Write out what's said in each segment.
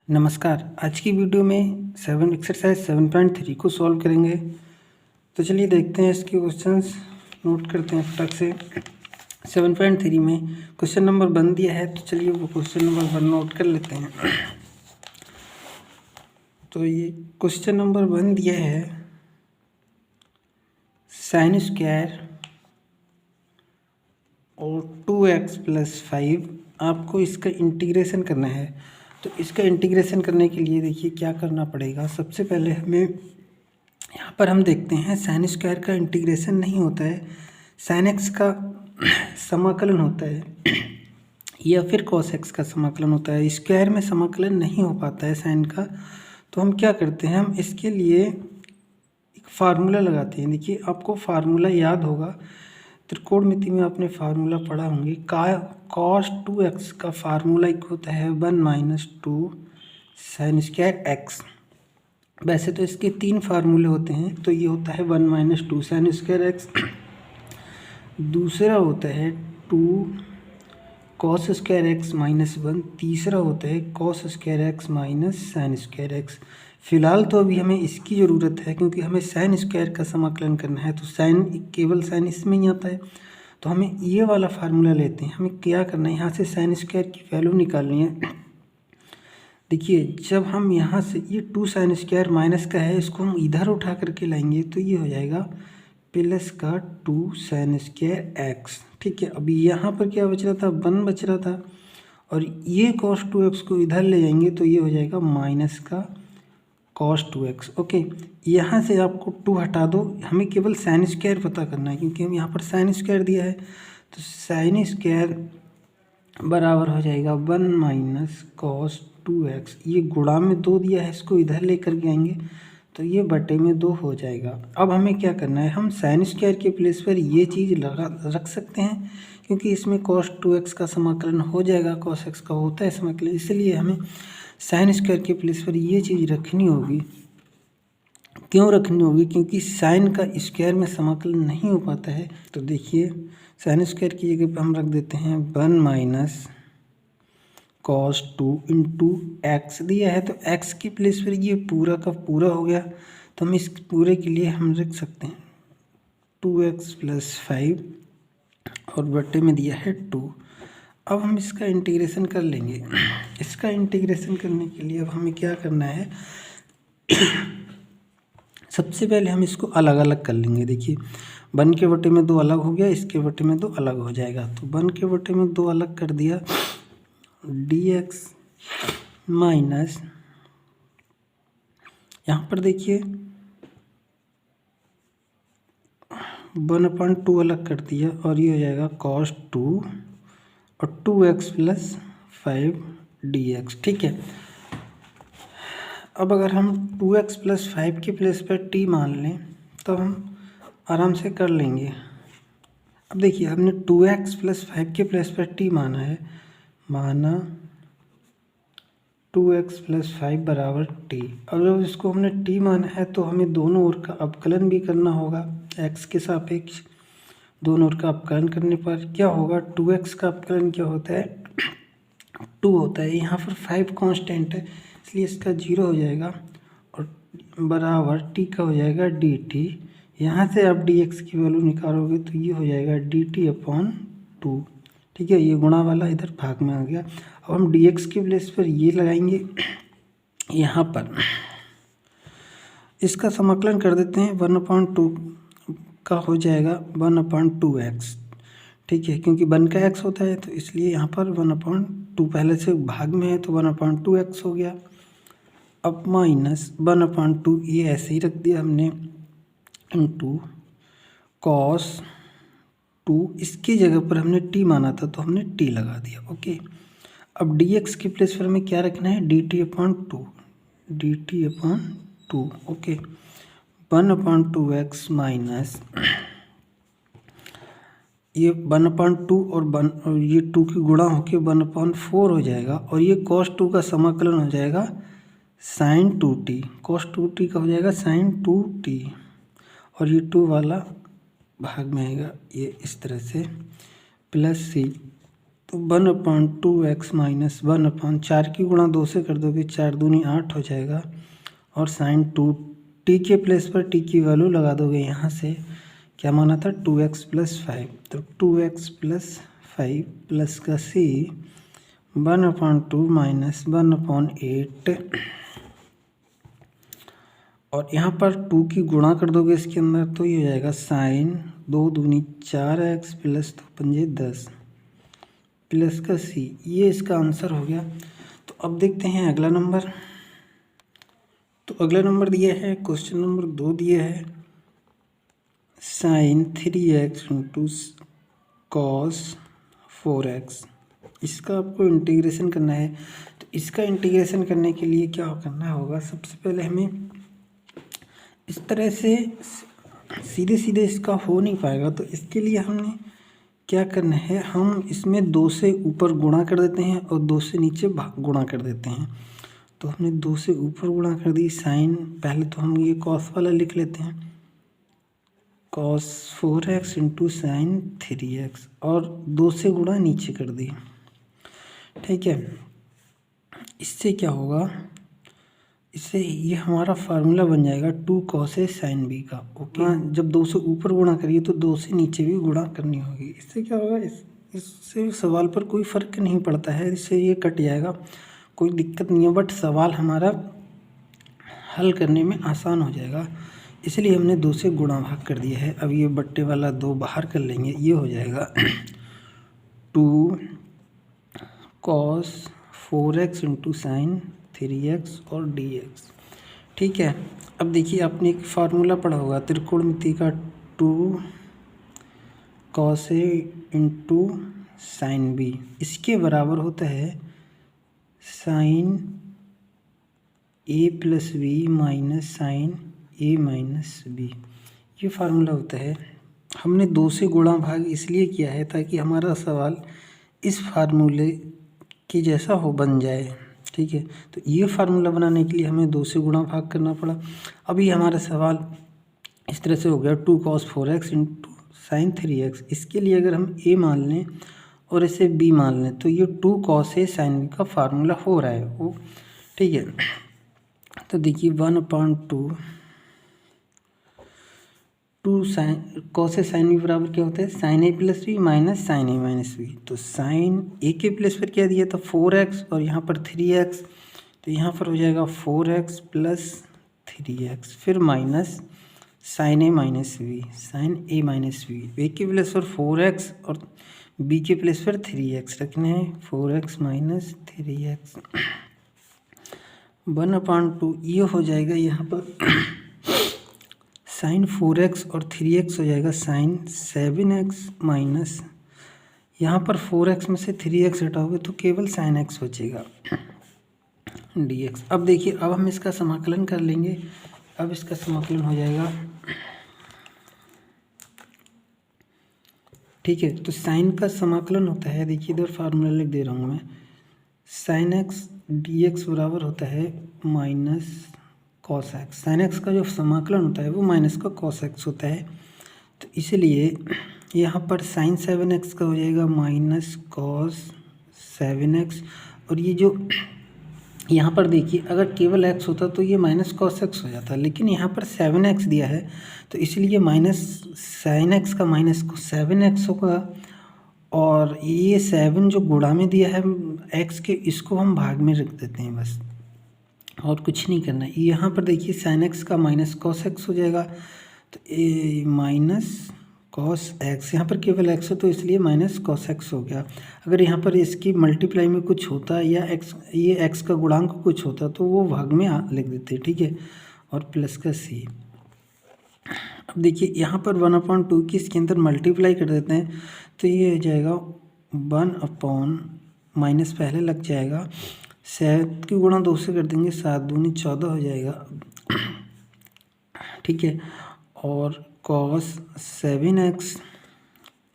नमस्कार। आज की वीडियो में एक्सरसाइज 7.3 को सॉल्व करेंगे। तो चलिए देखते हैं इसके क्वेश्चंस, नोट करते हैं फटाक से। 7.3 में क्वेश्चन नंबर 1 दिया है, तो चलिए वो क्वेश्चन नंबर 1 नोट कर लेते हैं। तो ये क्वेश्चन नंबर 1 दिया है, साइन स्क्वायर और 2x + 5 आपको इसका इंटीग्रेशन करना है। तो इसका इंटीग्रेशन करने के लिए देखिए क्या करना पड़ेगा। सबसे पहले हमें यहाँ पर हम देखते हैं साइन स्क्वायर का इंटीग्रेशन नहीं होता है, साइन एक्स का समाकलन होता है या फिर कॉस एक्स का समाकलन होता है। स्क्वायर में समाकलन नहीं हो पाता है साइन का। तो हम क्या करते हैं, हम इसके लिए एक फार्मूला लगाते हैं। देखिए आपको फार्मूला याद होगा, त्रिकोणमिति में आपने फार्मूला पढ़ा होंगे। cos 2x का फार्मूला एक होता है 1 - 2 साइन स्क्वायर एक्स। वैसे तो इसके 3 फार्मूले होते हैं। तो ये होता है 1 - 2 साइन स्क्वायर एक्स, दूसरा होता है 2 cos स्क्वायर एक्स -1, तीसरा होता है cos square x minus sign square x. फिलहाल तो अभी हमें इसकी ज़रूरत है क्योंकि हमें साइन स्क्वायर का समाकलन करना है। तो साइन, केवल साइन इसमें ही आता है, तो हमें ये वाला फार्मूला लेते हैं। हमें क्या करना है, यहाँ से साइन स्क्वायर की वैल्यू निकालनी है। देखिए जब हम यहाँ से ये 2 साइन स्क्वायर माइनस का है, इसको हम इधर उठा करके लाएंगे तो ये हो जाएगा प्लस का 2 साइन स्क्वायर एक्स। ठीक है, अभी यहाँ पर क्या बच रहा था, 1 बच रहा था, और ये cos 2x को इधर ले जाएंगे तो ये हो जाएगा माइनस का cos 2x। ओके, यहाँ से आपको 2 हटा दो, हमें केवल साइन स्क्वायर पता करना है क्योंकि हम यहाँ पर साइन स्क्वायर दिया है। तो साइन स्क्वायर बराबर हो जाएगा 1 - cos 2x। ये गुणा में 2 दिया है, इसको इधर लेकर के आएंगे तो ये बटे में 2 हो जाएगा। अब हमें क्या करना है, हम साइन स्क्वायर के प्लेस पर ये चीज़ रख सकते हैं क्योंकि इसमें cos 2x का समाकलन हो जाएगा, cos x का होता है समाकलन, इसलिए हमें साइन स्क्वायर के प्लेस पर ये चीज़ रखनी होगी। क्यों रखनी होगी, क्योंकि साइन का स्क्वायर में समाकलन नहीं हो पाता है। तो देखिए साइन स्क्वायर की जगह पर हम रख देते हैं 1 - cos 2 × x दिया है, तो x की प्लेस पर ये पूरा का पूरा हो गया। तो हम इस पूरे के लिए हम रख सकते हैं 2x + 5 और बटे में दिया है 2। अब हम इसका इंटीग्रेशन कर लेंगे। इसका इंटीग्रेशन करने के लिए अब हमें क्या करना है, सबसे पहले हम इसको अलग अलग कर लेंगे। देखिए 1 के बटे में 2 अलग हो गया, इसके बटे में 2 अलग हो जाएगा। तो 1 के बटे में 2 अलग कर दिया, dx माइनस, यहाँ पर देखिए 1/2 अलग कर दिया और ये हो जाएगा cos 2 और 2x + 5 dx। ठीक है, अब अगर हम 2x + 5 के प्लेस पर t मान लें तो हम आराम से कर लेंगे। अब देखिए हमने 2x + 5 के प्लेस पर t माना है, माना 2x + 5 बराबर t। अब जब इसको हमने t माना है तो हमें दोनों ओर का अवकलन भी करना होगा। x के सापेक्ष दोनों ओर का अवकलन करने पर क्या होगा, 2x का अवकलन क्या होता है, 2 होता है। यहाँ पर 5 कांस्टेंट है इसलिए इसका 0 हो जाएगा और बराबर t का हो जाएगा dt। यहाँ से आप dx की वैल्यू निकालोगे तो ये हो जाएगा dt/2। ठीक है, ये गुणा वाला इधर भाग में आ गया। अब हम dx के प्लेस पर ये लगाएंगे, यहाँ पर इसका समाकलन कर देते हैं। 1/2 का हो जाएगा 1/2x। ठीक है, क्योंकि 1 का x होता है तो इसलिए यहाँ पर 1/2 पहले से भाग में है तो 1/2x हो गया। अब माइनस 1/2 ये ऐसे ही रख दिया हमने, इंटू cos 2, इसकी जगह पर हमने t माना था तो हमने t लगा दिया। ओके, अब dx के प्लेस पर हमें क्या रखना है, dt/2, dt/2। Okay, 1/2x minus ये 1/2 और ये 2 की गुणा होके 1/4 हो जाएगा और ये cos 2 का समाकलन हो जाएगा sin 2t। cos 2t का हो जाएगा sin 2t और ये 2 वाला भाग में आएगा, ये इस तरह से प्लस c तो 1/2x माइनस 1/4 की गुणा 2 से कर दोगे, 4 दूनी 8 हो जाएगा। और साइन 2 टी के प्लेस पर टी की वैल्यू लगा दोगे। यहाँ से क्या माना था 2x + 5, तो 2x + 5 प्लस का c 1/2 माइनस 1/8 और यहाँ पर 2 की गुणा कर दोगे इसके अंदर, तो ये हो जाएगा साइन 2 दूनी 4x प्लस 2 पंजे 10 प्लस का c। ये इसका आंसर हो गया। तो अब देखते हैं अगला नंबर। तो अगला नंबर दिया है, क्वेश्चन नंबर 2 दिया है sign 3x into cos 4x। इसका आपको इंटीग्रेशन करना है। तो इसका इंटीग्रेशन करने के लिए क्या करना होगा, सबसे पहले हमें इस तरह से सीधे सीधे इसका हो नहीं पाएगा। तो इसके लिए हमने क्या करना है, हम इसमें 2 से ऊपर गुणा कर देते हैं और 2 से नीचे गुणा कर देते हैं। तो हमने 2 से ऊपर गुणा कर दी साइन, पहले तो हम ये कॉस वाला लिख लेते हैं, cos 4x into sine 3x और 2 से गुणा नीचे कर दी। ठीक है, इससे क्या होगा, इससे ये हमारा फार्मूला बन जाएगा 2 cos A sin B का। ओके हाँ, जब 2 से ऊपर गुणा करिए तो 2 से नीचे भी गुणा करनी होगी। इससे क्या होगा, इससे सवाल पर कोई फ़र्क नहीं पड़ता है, इससे ये कट जाएगा, कोई दिक्कत नहीं है, बट सवाल हमारा हल करने में आसान हो जाएगा। इसलिए हमने 2 से गुणा भाग कर दिया है। अब ये बट्टे वाला 2 बाहर कर लेंगे, ये हो जाएगा 2 cos 4x into sine 3x और dx। ठीक है, अब देखिए आपने एक फार्मूला पढ़ा होगा त्रिकोणमिति का, 2 cos A into sine B इसके बराबर होता है sine A plus B minus sine A minus B। ये फार्मूला होता है। हमने 2 से गुणा भाग इसलिए किया है ताकि हमारा सवाल इस फार्मूले के जैसा हो बन जाए। ठीक है, तो ये फार्मूला बनाने के लिए हमें 2 से गुणा भाग करना पड़ा। अभी हमारा सवाल इस तरह से हो गया 2 cos 4x into sine 3x। इसके लिए अगर हम a मान लें और इसे b मान लें तो ये 2 cos A sin B का फार्मूला हो रहा है वो। ठीक है, तो देखिए 1/2 sine cos A sin B बराबर क्या होता है, sine A plus B minus sine A minus B. तो साइन A के प्लेस पर क्या दिया था 4x और यहाँ पर 3x, तो यहाँ पर हो जाएगा 4x प्लस 3x फिर minus sine A minus B, sine A minus B. A के प्लेस पर 4x और B के प्लेस पर 3x रखने हैं, 4x माइनस 3x 1/2। ये हो जाएगा यहाँ पर साइन 4x और 3x हो जाएगा साइन 7x माइनस, यहाँ पर 4x में से 3x हटाओगे तो केवल साइन x बचेगा dx। अब देखिए, अब हम इसका समाकलन कर लेंगे। अब इसका समाकलन हो जाएगा, ठीक है, तो साइन का समाकलन होता है, देखिए इधर फार्मूला लिख दे रहा हूँ मैं, साइन x dx बराबर होता है minus cos x. Sine x का जो समाकलन होता है वो माइनस का कॉस एक्स होता है। तो इसलिए यहाँ पर साइन 7x का हो जाएगा माइनस कॉस 7x। और ये जो यहाँ पर देखिए, अगर केवल x होता तो ये माइनस कॉस एक्स हो जाता, लेकिन यहाँ पर 7x दिया है तो इसलिए माइनस साइन एक्स का माइनस 7x होगा। और ये 7 जो गुणा में दिया है x के, इसको हम भाग में रख देते हैं बस, और कुछ नहीं करना है। यहाँ पर देखिए साइन एक्स का माइनस कॉस एक्स हो जाएगा, तो ए माइनस कॉस एक्स, यहाँ पर केवल एक्स है तो इसलिए माइनस कॉस एक्स हो गया। अगर यहाँ पर इसकी मल्टीप्लाई में कुछ होता या एक्स, ये एक्स का गुणांक कुछ होता तो वो भाग में लिख देते, ठीक है, और प्लस का सी। अब देखिए यहाँ पर 1/2 की इसके अंदर मल्टीप्लाई कर देते हैं तो ये हो जाएगा 1/ माइनस पहले लग जाएगा, 7 की गुणा 2 से कर देंगे, 7 दूनी 14 हो जाएगा, ठीक है, और कॉस 7x।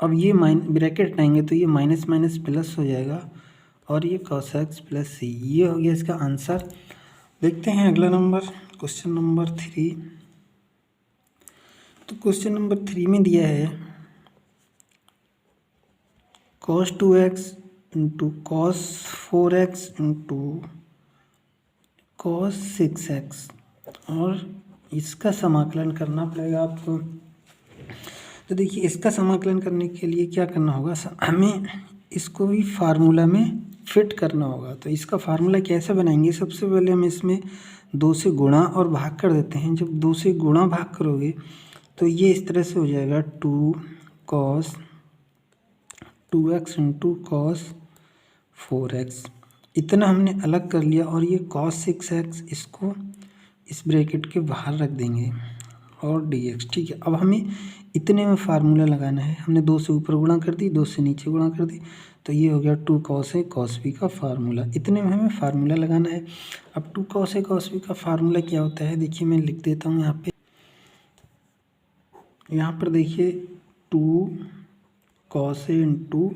अब ये ब्रैकेट हटाएंगे तो ये माइनस माइनस प्लस हो जाएगा और ये कॉस एक्स प्लस सी। ये हो गया इसका आंसर। देखते हैं अगला नंबर, क्वेश्चन नंबर 3। तो क्वेश्चन नंबर 3 में दिया है cos 2x into cos 4x into cos 6x, और इसका समाकलन करना पड़ेगा आपको। तो देखिए इसका समाकलन करने के लिए क्या करना होगा, हमें इसको भी फार्मूला में फिट करना होगा। तो इसका फार्मूला कैसे बनाएंगे, सबसे पहले हम इसमें 2 से गुणा और भाग कर देते हैं। जब 2 से गुणा भाग करोगे तो ये इस तरह से हो जाएगा 2 cos 2x into cos 4x, इतना हमने अलग कर लिया। और ये cos 6x इसको इस ब्रैकेट के बाहर रख देंगे और dx, ठीक है। अब हमें इतने में फार्मूला लगाना है, हमने 2 से ऊपर गुणा कर दी, 2 से नीचे गुणा कर दी, तो ये हो गया 2 cos a cos b का फार्मूला। इतने में हमें फार्मूला लगाना है। अब 2 cos a cos b का फार्मूला क्या होता है, देखिए मैं लिख देता हूँ यहाँ पर देखिए 2 cos a into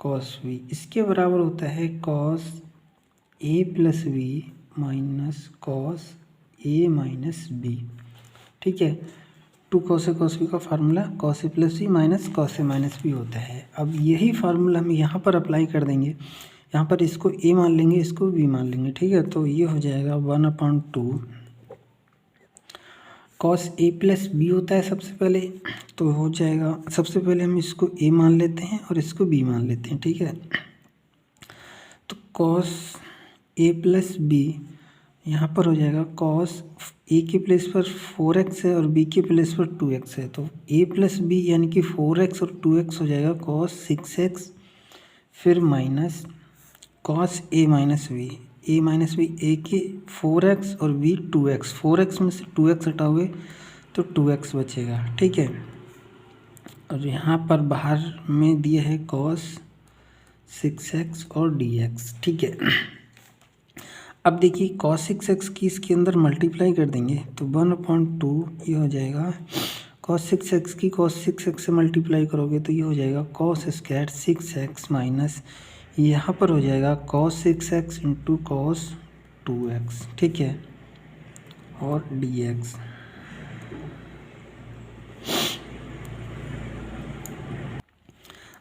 cos b, इसके बराबर होता है cos a plus b minus cos a minus b, ठीक है। 2 cos a cos b का formula cos a plus b minus cos a minus b होता है। अब यही फार्मूला हम यहाँ पर अप्लाई कर देंगे, यहाँ पर इसको a मान लेंगे, इसको b मान लेंगे, ठीक है। तो ये हो जाएगा 1/2 cos a प्लस b होता है सबसे पहले, तो हो जाएगा, सबसे पहले हम इसको a मान लेते हैं और इसको b मान लेते हैं, ठीक है। तो cos a प्लस b यहाँ पर हो जाएगा cos a के प्लेस पर 4x है और b के प्लेस पर 2x है, तो a प्लस b यानी कि 4x और 2x हो जाएगा cos 6x, फिर minus cos a minus b, a minus b, a के 4x और b 2x, 4x में से 2x हटाओगे तो 2x बचेगा, ठीक है। और यहाँ पर बाहर में दिया है cos 6x और dx, ठीक है। अब देखिए cos 6x की इसके अंदर मल्टीप्लाई कर देंगे तो 1/2 ये हो जाएगा, cos 6x की cos 6x से मल्टीप्लाई करोगे तो ये हो जाएगा cos स्क्वायर 6x माइनस यहाँ पर हो जाएगा cos 6x into cos 2x, ठीक है, और dx।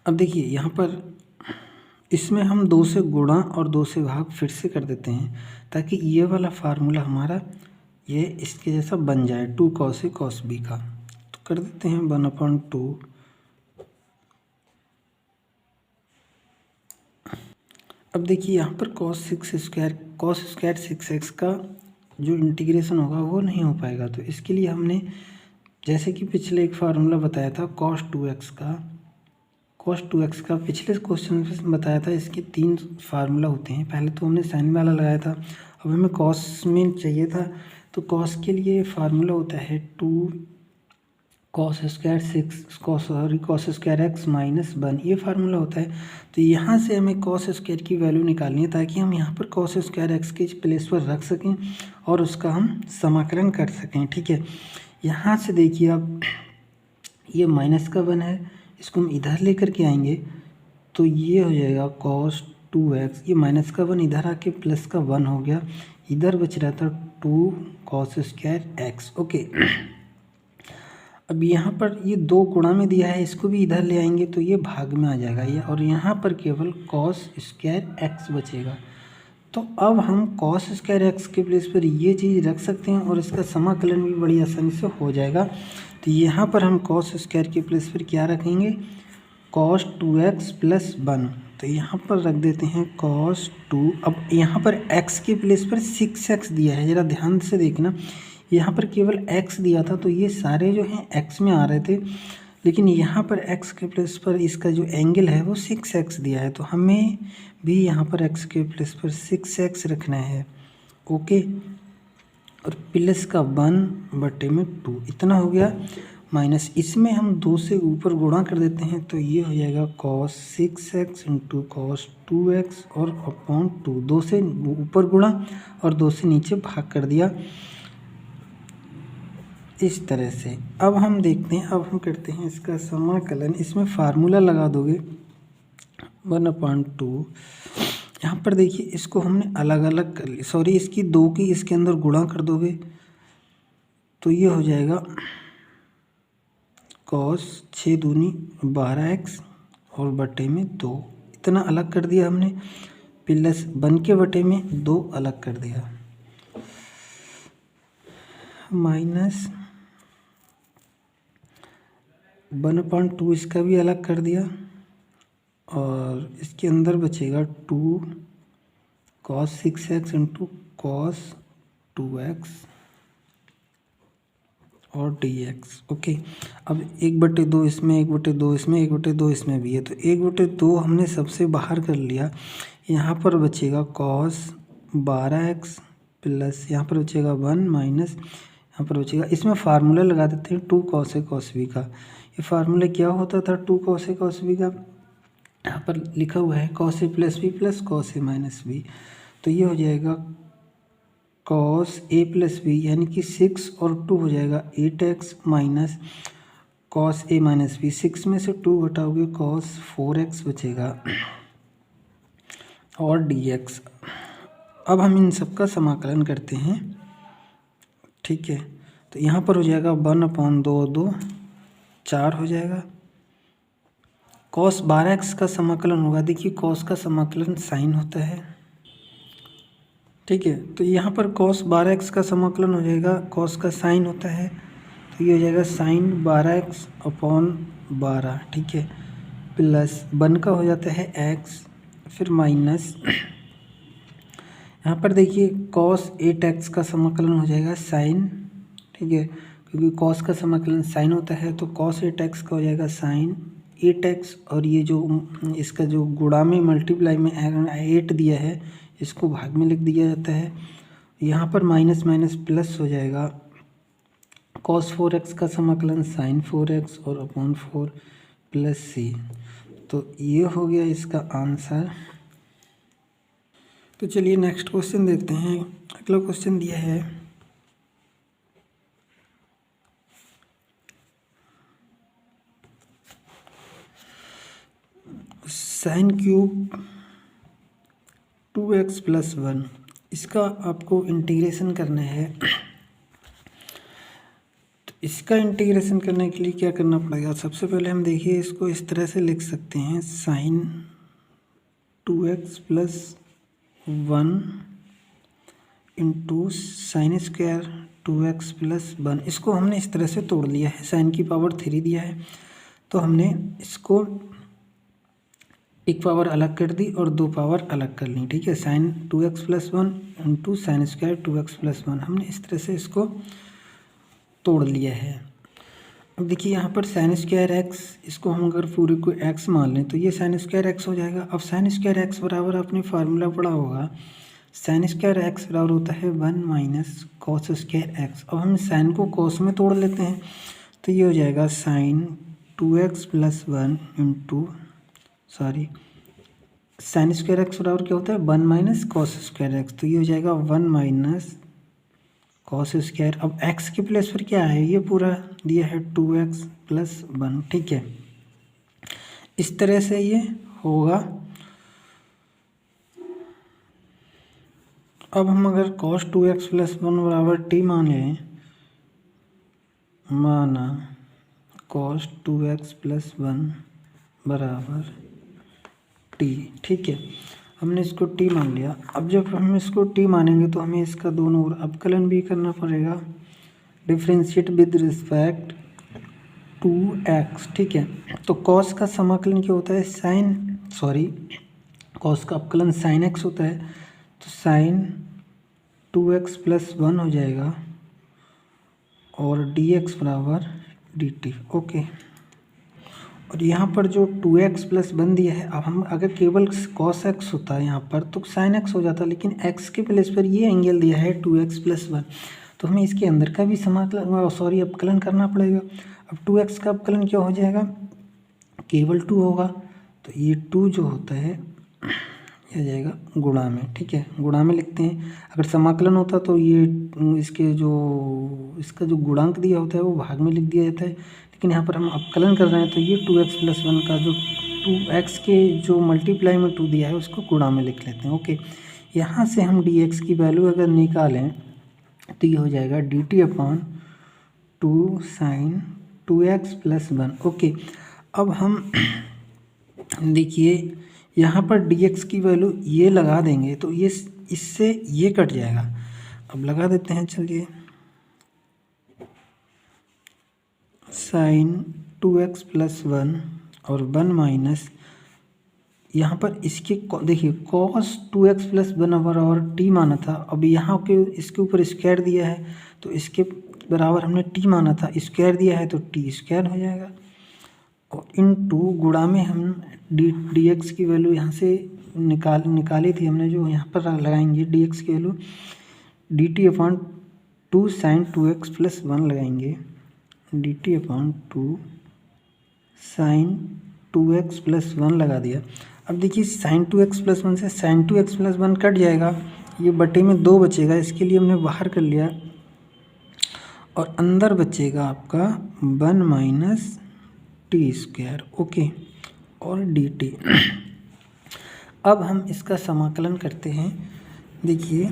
अब देखिए यहाँ पर इसमें हम 2 से गुणा और 2 से भाग फिर से कर देते हैं ताकि ये वाला फार्मूला हमारा ये इसके जैसा बन जाए 2 cos a cos b का। तो कर देते हैं 1/2। अब देखिए यहाँ पर cos स्क्वायर 6x का जो इंटीग्रेशन होगा वो नहीं हो पाएगा, तो इसके लिए हमने जैसे कि पिछले एक फार्मूला बताया था cos 2x का पिछले क्वेश्चन में बताया था, इसके 3 फार्मूला होते हैं। पहले तो हमने साइन वाला लगाया था, अब हमें cos में चाहिए था, तो cos के लिए फार्मूला होता है 2 cos स्क्वायर x माइनस 1, ये फार्मूला होता है। तो यहाँ से हमें cos स्क्वायर की वैल्यू निकालनी है ताकि हम यहाँ पर cos स्क्वायर x के प्लेस पर रख सकें और उसका हम समाकलन कर सकें, ठीक है। यहाँ से देखिए अब ये माइनस का 1 है, इसको हम इधर लेकर के आएंगे तो ये हो जाएगा cos 2x, ये माइनस का 1 इधर आके प्लस का 1 हो गया, इधर बच रहा था 2 cos स्क्वायर x, ओके। अब यहाँ पर ये 2 गुणा में दिया है, इसको भी इधर ले आएंगे तो ये भाग में आ जाएगा ये, और यहाँ पर केवल cos स्क्वायर x बचेगा। तो अब हम cos स्क्वायर x के प्लेस पर ये चीज़ रख सकते हैं और इसका समाकलन भी बड़ी आसानी से हो जाएगा। तो यहाँ पर हम cos स्क्वायर के प्लेस पर क्या रखेंगे, cos 2x प्लस 1, तो यहाँ पर रख देते हैं cos 2। अब यहाँ पर x के प्लेस पर 6x दिया है, ज़रा ध्यान से देखना, यहाँ पर केवल x दिया था तो ये सारे जो हैं x में आ रहे थे, लेकिन यहाँ पर x के प्लेस पर इसका जो एंगल है वो 6x दिया है, तो हमें भी यहाँ पर x के प्लेस पर 6x रखना है, ओके। और प्लस का 1/2 इतना हो गया, माइनस इसमें हम 2 से ऊपर गुणा कर देते हैं तो ये हो जाएगा cos 6x into cos 2x और अपॉन 2, 2 से ऊपर गुणा और 2 से नीचे भाग कर दिया इस तरह से। अब हम देखते हैं, अब हम करते हैं इसका समाकलन, इसमें फार्मूला लगा दोगे 1/2। यहाँ पर देखिए इसको हमने अलग अलग कर ली, सॉरी इसकी 2 की इसके अंदर गुणा कर दोगे तो ये हो जाएगा cos 6 दूनी 12x और बटे में 2, कितना अलग कर दिया हमने, प्लस 1 के बटे में 2 अलग कर दिया, माइनस 1/2 इसका भी अलग कर दिया, और इसके अंदर बचेगा 2 cos 6x into cos 2x और dx। ओके, अब 1/2 इसमें, 1/2 इसमें, 1/2 इसमें भी है, तो 1/2 हमने सबसे बाहर कर लिया। यहाँ पर बचेगा cos 12x प्लस यहाँ पर बचेगा 1 माइनस यहाँ पर बचेगा, इसमें फार्मूला लगा देते हैं 2 cos a cos b का। ये फार्मूला क्या होता था 2 cos a cos b का, यहाँ पर लिखा हुआ है cos a plus b plus cos a minus b, तो ये हो जाएगा cos a प्लस b यानी कि 6 और 2 हो जाएगा 8x minus cos a minus b। 6 में से 2 घटाओगे cos 4x बचेगा और dx। अब हम इन सब का समाकलन करते हैं, ठीक है। तो यहाँ पर हो जाएगा 1/2 4 हो जाएगा। cos 12x का समाकलन होगा, देखिए cos का समाकलन साइन होता है, ठीक है। तो यहाँ पर cos 12x का समाकलन हो जाएगा, cos का साइन होता है, तो ये हो जाएगा साइन 12x/12, ठीक है, प्लस 1 का हो जाता है x, फिर माइनस यहाँ पर देखिए cos 8x का समाकलन हो जाएगा साइन, ठीक है, क्योंकि cos का समाकलन साइन होता है, तो cos 8x का हो जाएगा साइन 8x, और ये जो इसका जो गुणा में मल्टीप्लाई में 8 दिया है इसको भाग में लिख दिया जाता है। यहाँ पर माइनस माइनस प्लस हो जाएगा, cos 4x का समाकलन साइन 4x और अपॉन 4 प्लस c, तो ये हो गया इसका आंसर। तो चलिए नेक्स्ट क्वेश्चन देखते हैं। अगला क्वेश्चन दिया है साइन क्यूब 2x प्लस 1, इसका आपको इंटीग्रेशन करना है। तो इसका इंटीग्रेशन करने के लिए क्या करना पड़ेगा, सबसे पहले हम देखिए इसको इस तरह से लिख सकते हैं, sine 2x plus 1 into sine square 2x plus 1, इसको हमने इस तरह से तोड़ लिया है, साइन की पावर 3 दिया है, तो हमने इसको एक पावर अलग कर दी और 2 पावर अलग कर ली, ठीक है। Sine 2x plus 1 into sine square 2x plus 1, हमने इस तरह से इसको तोड़ लिया है। अब देखिए यहाँ पर साइन स्क्वायर x, इसको हम अगर पूरे को x मान लें तो ये साइन स्क्वायर x हो जाएगा। अब साइन स्क्वायर x बराबर आपने फार्मूला पढ़ा होगा, साइन स्क्वायर x बराबर होता है 1 माइनस कॉस स्क्वायर x। अब हम साइन को कॉस में तोड़ लेते हैं, तो ये हो जाएगा sine 2x plus 1 into sine square x बराबर क्या होता है 1 माइनस कॉस स्क्वायर एक्स, तो ये हो जाएगा 1 माइनस कॉस स्क्वायर। अब x के प्लेस पर क्या है, ये पूरा दिया है 2x प्लस 1, ठीक है, इस तरह से ये होगा। अब हम अगर cos 2x प्लस 1 बराबर t मान लें, माना cos 2x प्लस 1 बराबर t, ठीक है, हमने इसको t मान लिया। अब जब हम इसको t मानेंगे तो हमें इसका दोनों ओर अवकलन भी करना पड़ेगा, differentiate with respect to x, ठीक है। तो cos का समाकलन क्या होता है cos का अवकलन sin x होता है, तो sin 2x प्लस 1 हो जाएगा और dx बराबर dt, ओके। और यहाँ पर जो 2x प्लस 1 दिया है, अब हम अगर केवल cos x होता है यहाँ पर तो sin x हो जाता, लेकिन x के प्लेस पर ये एंगल दिया है 2x प्लस 1, तो हमें इसके अंदर का भी अवकलन करना पड़ेगा। अब 2x का अवकलन क्या हो जाएगा, केवल 2 होगा, तो ये 2 जो होता है ये आ जाएगा गुणा में, ठीक है, गुणा में लिखते हैं। अगर समाकलन होता तो ये इसका जो गुणांक दिया होता है वो भाग में लिख दिया जाता है, लेकिन यहाँ पर हम अवकलन कर रहे हैं तो ये 2x प्लस 1 का जो 2x के जो मल्टीप्लाई में 2 दिया है उसको गुणा में लिख लेते हैं, ओके। यहाँ से हम dx की वैल्यू अगर निकालें तो ये हो जाएगा dt upon 2 sine 2x plus 1, okay. अब हम देखिए यहाँ पर dx की वैल्यू ये लगा देंगे तो ये इससे ये कट जाएगा। अब लगा देते हैं, चलिए साइन 2x + 1 और 1 माइनस यहाँ पर इसके देखिए cos 2x + 1 और t माना था। अब यहाँ के इसके ऊपर स्क्वायर दिया है तो इसके बराबर हमने t माना था, स्क्वायर दिया है तो t स्क्वायर हो जाएगा। और इनटू गुणा में हम dx की वैल्यू यहाँ से निकाली थी हमने, जो यहाँ पर लगाएंगे dx की वैल्यू dt/2 sin 2x + 1 लगाएंगे, dt/2 sin 2x + 1 लगा दिया। अब देखिए sin 2x + 1 से sin 2x + 1 कट जाएगा, ये बटे में 2 बचेगा, इसके लिए हमने बाहर कर लिया और अंदर बचेगा आपका 1 माइनस टी स्क्वायर। ओके, और dt। अब हम इसका समाकलन करते हैं। देखिए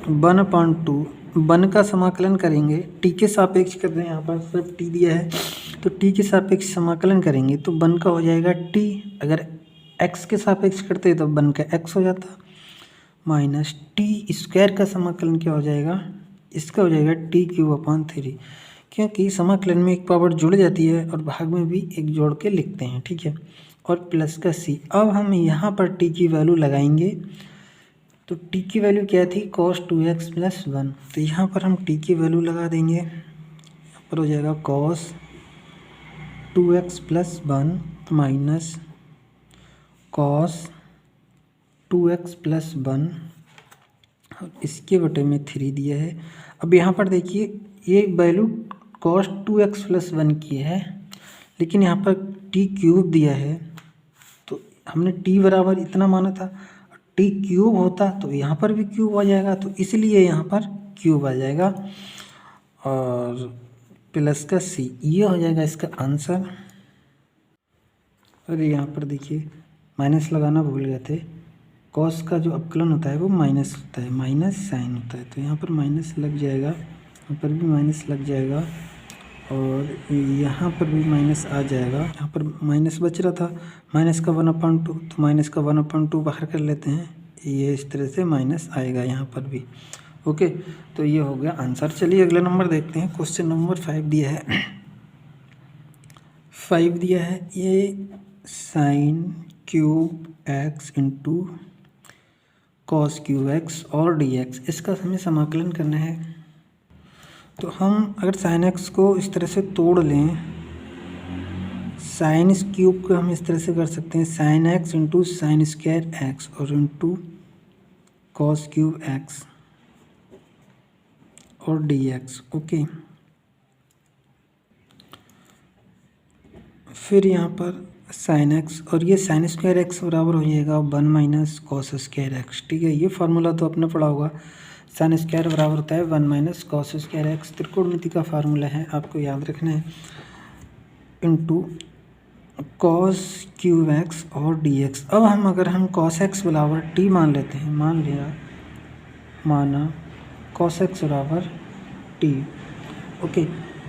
1/2 1 का समाकलन करेंगे, टी के सापेक्ष कर रहे हैं, यहाँ पर सिर्फ टी दिया है तो टी के सापेक्ष समाकलन करेंगे तो 1 का हो जाएगा टी, अगर x के सापेक्ष करते तो 1 का x हो जाता, माइनस टी स्क्वायर का समाकलन क्या हो जाएगा, इसका हो जाएगा t³ 3, क्योंकि समाकलन में एक पावर जुड़ जाती है और भाग में भी एक जोड़ के लिखते हैं, ठीक है, और प्लस का c। अब हम यहाँ पर t की वैल्यू लगाएंगे तो t की वैल्यू क्या थी, cos 2x + 1, तो यहाँ पर हम t की वैल्यू लगा देंगे, यहाँ पर हो जाएगा cos 2x + 1 minus cos 2x + 1 और इसके बटे में 3 दिया है। अब यहाँ पर देखिए ये वैल्यू cos 2x + 1 की है, लेकिन यहाँ पर t³ दिया है तो हमने t बराबर इतना माना था, t³ होता तो यहाँ पर भी क्यूब आ जाएगा, तो इसलिए यहाँ पर क्यूब आ जाएगा और प्लस का c, ये हो जाएगा इसका आंसर। अरे यहाँ पर देखिए माइनस लगाना भूल गए थे, कॉस का जो अवकलन होता है वो माइनस होता है, माइनस साइन होता है, तो यहाँ पर माइनस लग जाएगा, यहाँ पर भी माइनस लग जाएगा और यहाँ पर भी माइनस आ जाएगा। यहाँ पर माइनस बच रहा था, माइनस का 1/2, तो माइनस का 1/2 बाहर कर लेते हैं, ये इस तरह से माइनस आएगा यहाँ पर भी। ओके, तो ये हो गया आंसर। चलिए अगला नंबर देखते हैं। क्वेश्चन नंबर 5 दिया है, 5 दिया है ये sin cube x into cos cube x और dx, इसका हमें समाकलन करना है। तो हम अगर sin x को इस तरह से तोड़ लें, साइन इस क्यूब को हम इस तरह से कर सकते हैं, sin x into sine square x और इंटू कॉस क्यूब x और dx। ओके, फिर यहाँ पर साइन एक्स और ये साइन स्क्वायर एक्स बराबर हो जाएगा 1 माइनस कॉस स्क्वायर एक्स, ठीक है, ये फार्मूला तो आपने पढ़ा होगा, साइन स्क्वायर बराबर होता है 1 माइनस कॉस स्क्वायर एक्स, त्रिकोणमिति का फार्मूला है, आपको याद रखना है, इंटू कॉस क्यूब एक्स और dx। अब हम अगर हम कॉस एक्स बराबर t मान लेते हैं, मान लिया, माना कॉस एक्स बराबर t। ओके,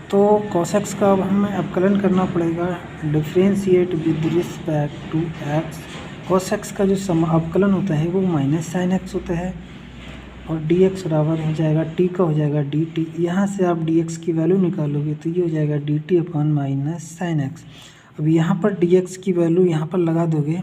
तो cos x का अब हमें अवकलन करना पड़ेगा, differentiate with respect to x। cos x का जो अवकलन होता है वो माइनस साइन एक्स होता है और dx बराबर हो जाएगा t का हो जाएगा dt। यहाँ से आप dx की वैल्यू निकालोगे तो ये हो जाएगा dt/ माइनस साइन एक्स। अब यहाँ पर dx की वैल्यू यहाँ पर लगा दोगे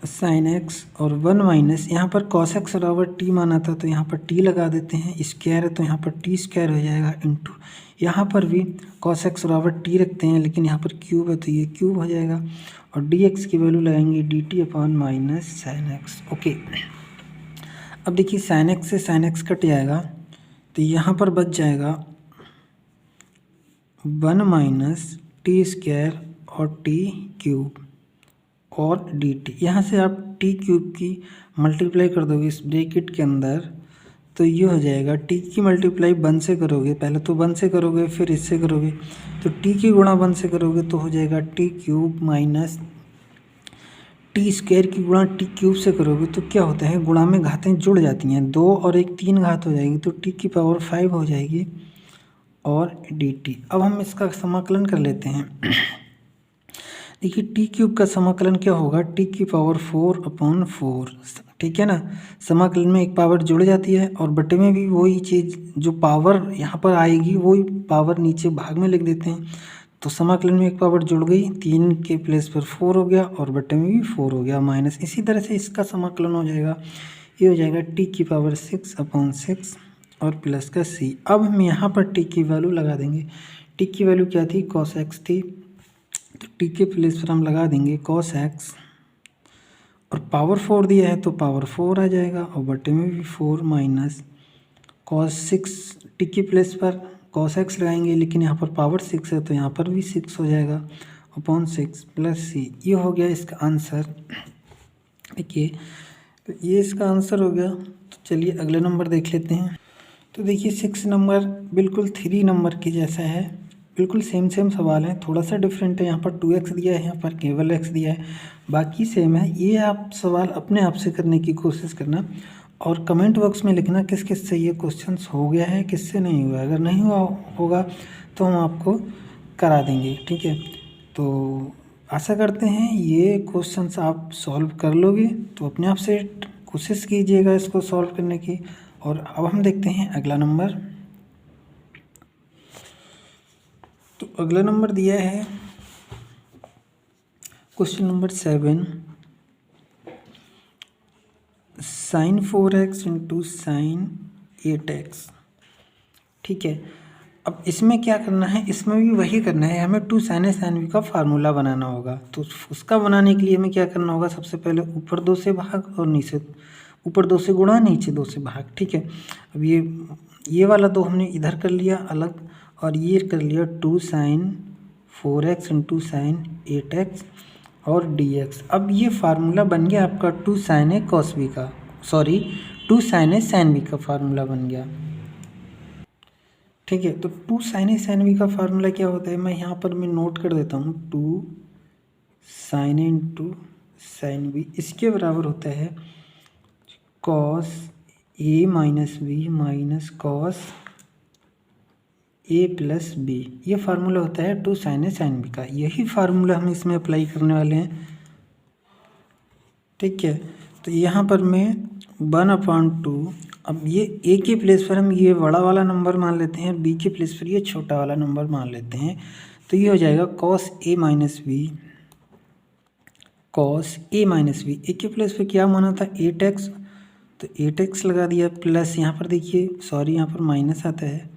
साइन एक्स और 1 माइनस, यहाँ पर कॉस एक्स बराबर टी माना था तो यहाँ पर टी लगा देते हैं, स्क्वायर है तो यहाँ पर टी स्क्वायर हो जाएगा, इंटू यहाँ पर भी कॉस एक्स बराबर टी रखते हैं लेकिन यहाँ पर क्यूब है तो ये क्यूब हो जाएगा और डी एक्स की वैल्यू लगाएंगे dt/ minus sine x. Okay, अब देखिए साइन एक्स से साइन एक्स कट जाएगा तो यहाँ पर बच जाएगा 1 माइनस टी स्क्वायर और टी क्यूब और dt। यहाँ से आप टी क्यूब की मल्टीप्लाई कर दोगे इस ब्रैकेट के अंदर तो ये हो जाएगा, टी की मल्टीप्लाई 1 से करोगे, पहले तो 1 से करोगे फिर इससे करोगे तो टी की गुणा 1 से करोगे तो हो जाएगा T cube minus T square की गुणा टी क्यूब से करोगे तो क्या होता है, गुणा में घातें जुड़ जाती हैं, 2 और 1 3 घात हो जाएगी तो टी की पावर 5 हो जाएगी और dt। अब हम इसका समाकलन कर लेते हैं। देखिए टी क्यूब का समाकलन क्या होगा, टी की पावर 4/4, ठीक है ना। समाकलन में एक पावर जुड़ जाती है और बटे में भी वही चीज़, जो पावर यहाँ पर आएगी वही पावर नीचे भाग में लिख देते हैं। तो समाकलन में एक पावर जुड़ गई, 3 के प्लेस पर 4 हो गया और बटे में भी 4 हो गया माइनस। इसी तरह से इसका समाकलन हो जाएगा, ये हो जाएगा टी की पावर 6/6 और प्लस का सी। अब हम यहाँ पर टी की वैल्यू लगा देंगे। टी की वैल्यू क्या थी, cos x थी, तो टी के प्लेस पर हम लगा देंगे cos x और पावर 4 दिया है तो पावर 4 आ जाएगा और बटे में भी 4 माइनस cos 6, टी के प्लेस पर cos x लगाएंगे लेकिन यहाँ पर पावर 6 है तो यहाँ पर भी 6 हो जाएगा अपॉन 6 प्लस सी। ये हो गया इसका आंसर। देखिए तो ये इसका आंसर हो गया। तो चलिए अगले नंबर देख लेते हैं। तो देखिए 6 नंबर बिल्कुल 3 नंबर के जैसा है, बिल्कुल सेम सवाल है, थोड़ा सा डिफरेंट है। यहाँ पर 2x दिया है, यहाँ पर केवल x दिया है, बाकी सेम है। ये आप सवाल अपने आप से करने की कोशिश करना और कमेंट बॉक्स में लिखना किस किस से ये क्वेश्चंस हो गया है, किससे नहीं हुआ। अगर नहीं हुआ होगा तो हम आपको करा देंगे, ठीक है। तो आशा करते हैं ये क्वेश्चंस आप सॉल्व कर लोगे, तो अपने आप से कोशिश कीजिएगा इसको सॉल्व करने की। और अब हम देखते हैं अगला नंबर। तो अगला नंबर दिया है question number 7, sin 4x into sine 8x, ठीक है। अब इसमें क्या करना है, इसमें भी वही करना है, हमें 2 sin a sin b का फार्मूला बनाना होगा। तो उसका बनाने के लिए हमें क्या करना होगा, सबसे पहले ऊपर 2 से भाग और नीचे, ऊपर 2 से गुणा नीचे 2 से भाग, ठीक है। अब ये वाला 2 हमने इधर कर लिया अलग और ये कर लिया 2 sin 4x into sine 8x और dx। अब ये फार्मूला बन गया आपका 2 sin a cos b का, sorry 2 sin a sin b का फार्मूला बन गया, ठीक है। तो 2 sin a sin b का फार्मूला क्या होता है, मैं यहाँ पर मैं नोट कर देता हूँ। 2 sin a into sine b इसके बराबर होता है cos a minus B minus cos a plus B. ये फार्मूला होता है 2 sin a sin b का। यही फार्मूला हम इसमें अप्लाई करने वाले हैं, ठीक है। तो यहाँ पर मैं 1/2, अब ये a के प्लेस पर हम ये बड़ा वाला नंबर मान लेते हैं, b के प्लेस पर ये छोटा वाला नंबर मान लेते हैं। तो ये हो जाएगा cos a minus B cos a minus B. a के प्लेस पर क्या माना था 8x, तो 8x लगा दिया प्लस, यहाँ पर देखिए सॉरी यहाँ पर माइनस आता है,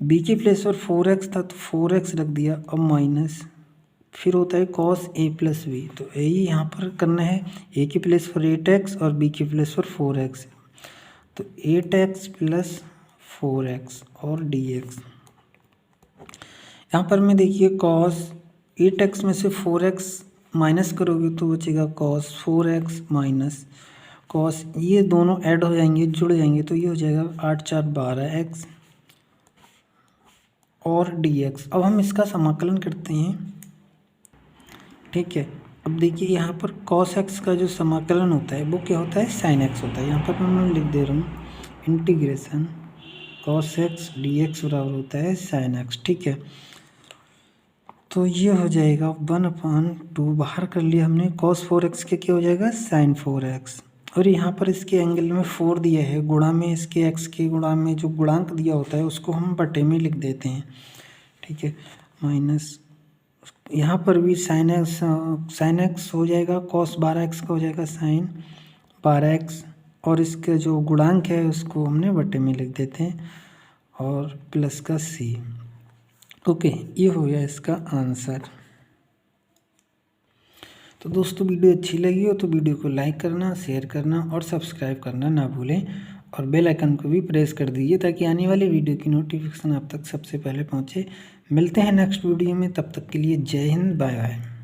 b के प्लेस पर 4x था तो 4x रख दिया अब माइनस, फिर होता है cos a प्लस बी। तो यही यहाँ पर करना है, a के प्लेस पर 8x और b के प्लेस पर 4x, तो 8x प्लस 4x और dx। यहाँ पर मैं देखिए cos 8x में से 4x माइनस करोगे तो बचेगा cos 4x माइनस cos, ये दोनों ऐड हो जाएंगे जुड़ जाएंगे तो ये हो जाएगा 8 4 12x और dx। अब हम इसका समाकलन करते हैं, ठीक है। अब देखिए यहाँ पर cos x का जो समाकलन होता है वो क्या होता है, sin x होता है। यहाँ पर मैं लिख दे रहा हूँ इंटीग्रेशन cos x dx बराबर होता है sin x, ठीक है। तो ये हो जाएगा 1/2, बाहर कर लिया हमने, cos 4x के क्या हो जाएगा sin 4x, और यहाँ पर इसके एंगल में 4 दिया है, गुणा में इसके x के गुणा में जो गुणांक दिया होता है उसको हम बटे में लिख देते हैं, ठीक है। माइनस यहाँ पर भी sin x हो जाएगा, cos 12x का हो जाएगा sin 12x, और इसका जो गुणांक है उसको हमने बटे में लिख देते हैं और प्लस का c। ओके, ये हो गया इसका आंसर। तो दोस्तों वीडियो अच्छी लगी हो तो वीडियो को लाइक करना, शेयर करना और सब्सक्राइब करना ना भूलें, और बेल आइकन को भी प्रेस कर दीजिए ताकि आने वाले वीडियो की नोटिफिकेशन आप तक सबसे पहले पहुंचे। मिलते हैं नेक्स्ट वीडियो में, तब तक के लिए जय हिंद, बाय बाय।